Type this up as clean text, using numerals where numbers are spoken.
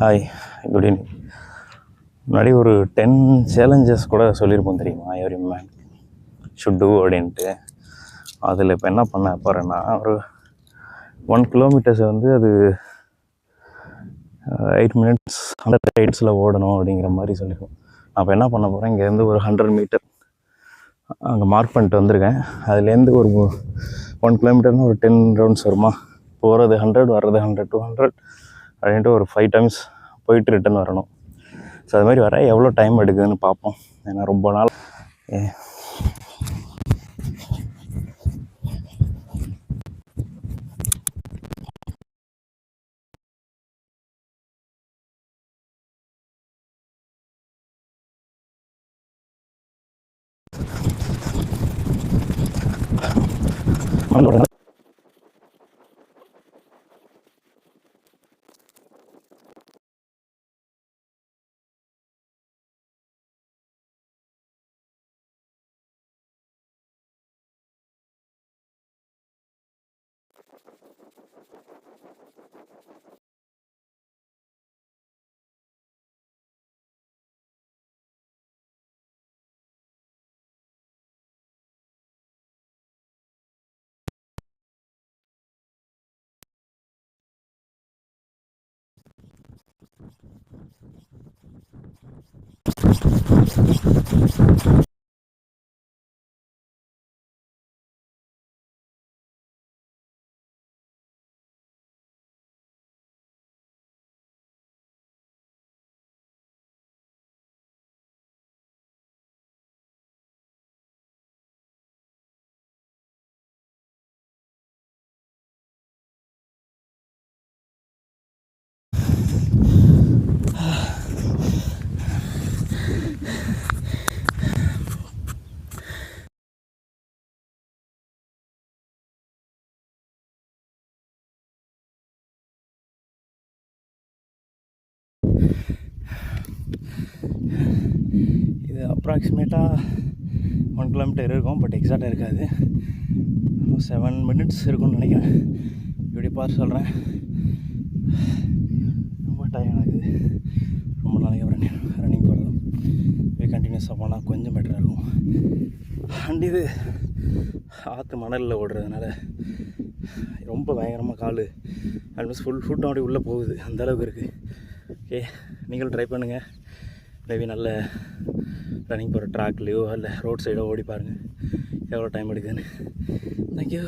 Hi, good evening. முன்னாடி ஒரு 10 challenges கூட சொல்லியிருப்போம் தெரியுமா, எவ்ரி மேன் ஷுட் டூ அப்படின்ட்டு. அதில் இப்போ என்ன பண்ண போகிறேன்னா, ஒரு 1 கிலோமீட்டர்ஸை வந்து அது 8 மினிட்ஸ் 100 ரைட்ஸில் ஓடணும் அப்படிங்கிற மாதிரி சொல்லியிருக்கோம். நான் இப்போ என்ன பண்ண போகிறேன், இங்கேருந்து ஒரு 100 மீட்டர் அங்கே மார்க் பண்ணிட்டு வந்திருக்கேன். அதுலேருந்து ஒரு 1 கிலோமீட்டர்னு ஒரு 10 ரவுண்ட்ஸ் வருமா, போகிறது 100 வர்றது 100 200 அப்படின்ட்டு ஒரு 5 டைம்ஸ் போயிட்டு ரிட்டன் வரணும். ஸோ அது மாதிரி வர எவ்வளோ டைம் எடுக்குதுன்னு பார்ப்போம். ஏன்னா ரொம்ப நாள் இது அப்ராக்சிமேட்டாக 1 கிலோமீட்டர் இருக்கும், பட் எக்ஸாக்டாக இருக்காது. 7 மினிட்ஸ் இருக்கும்னு நினைக்கிறேன். இப்படி பார்த்து சொல்கிறேன். ரொம்ப டயர்ட் ஆகுது. ரொம்ப நாளைக்கு அப்புறம் ரன்னிங் போகிறதும் இப்படி கண்டினியூஸாக போனால் கொஞ்சம் பெட்டராக இருக்கும். அண்ட் இது ஆற்று மணலில் ஓடுறதுனால ரொம்ப பயங்கரமாக கால் ஆல்மோஸ்ட் ஃபுல் ஃபுட் அப்படி உள்ளே போகுது, அந்தளவுக்கு இருக்குது. ஓகே, நீங்களும் ட்ரை பண்ணுங்கள். மேபி நல்ல ரன்னிங் போகிற ட்ராக்லேயோ இல்லை ரோட் சைடோ ஓடி பாருங்கள் எவ்வளோ டைம் எடுக்குதுன்னு. தேங்க்யூ.